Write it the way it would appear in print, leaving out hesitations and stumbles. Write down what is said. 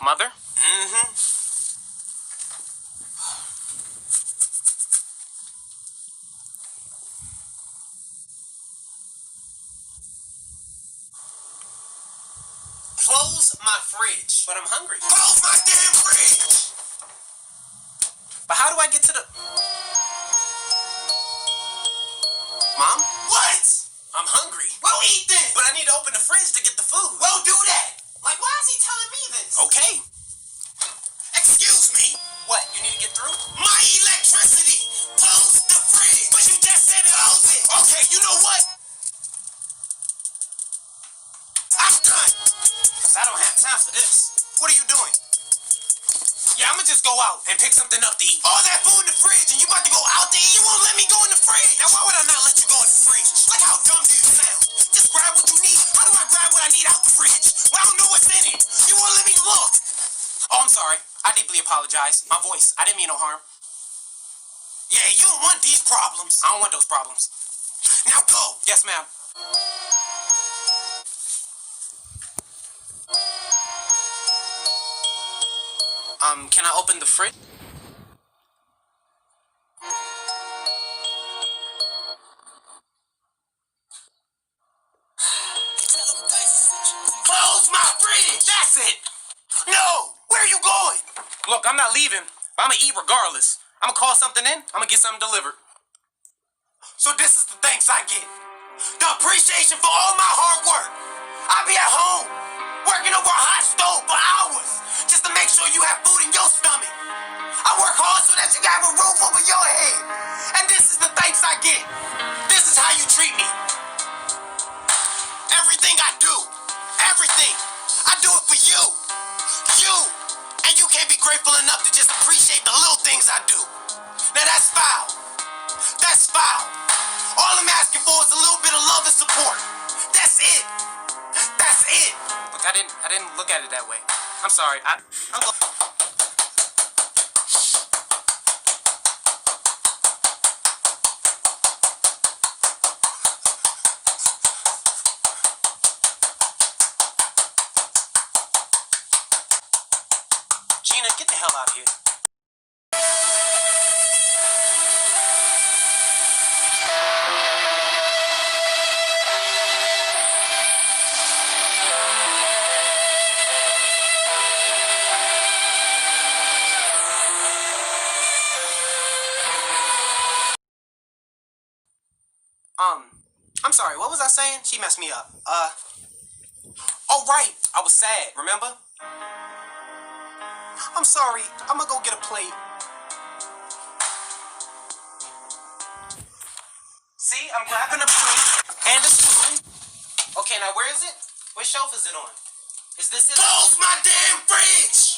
Mother? Mm-hmm. Close my fridge. But I'm hungry. Close my damn fridge! But how do I get to the... Mom? What? I'm hungry. Well, eat then! But I need to open the fridge to get the food. Well, do that! Like, why is he telling me this? Okay. Excuse me? What, you need to get through? My electricity! Close the fridge! But you just said close it! Okay, you know what? I'm done! Because I don't have time for this. What are you doing? Yeah, I'ma just go out and pick something up to eat. All that food in the fridge and you about to go out to eat? You won't let me go in the fridge! Now why would I not let you go in the fridge? Like, how dumb do you sound? Just grab what you need. How do I grab what I need out the fridge? Well, I don't know what's in it. You won't let me look! Oh, I'm sorry. I deeply apologize. My voice. I didn't mean no harm. Yeah, you don't want these problems. I don't want those problems. Now go! Yes, ma'am. Can I open the fridge? Close my fridge! That's it! No! Where are you going? Look, I'm not leaving. But I'm gonna eat regardless. I'm gonna call something in. I'm gonna get something delivered. So this is the thanks I get. The appreciation for all my hard work. I be at home, working over a hot stove for hours, just to make sure you have food in your stomach. I work hard so that you can have a roof over your head. And this is the thanks I get. This is how you treat me. Everything I do, everything, I do it for you. You. And you can't be grateful enough to just appreciate the little things I do. Now that's foul. That's foul. All I'm asking for is a little bit of love and support. That's it. That's it. Look, I didn't look at it that way. I'm sorry. I'll go. Gina, get the hell out of here. I'm sorry, what was I saying? She messed me up. Oh right, I was sad, remember? I'm sorry, I'm gonna go get a plate. See, I'm grabbing a plate and a spoon. Okay, now where is it? What shelf is it on? Is this it? Close my damn fridge!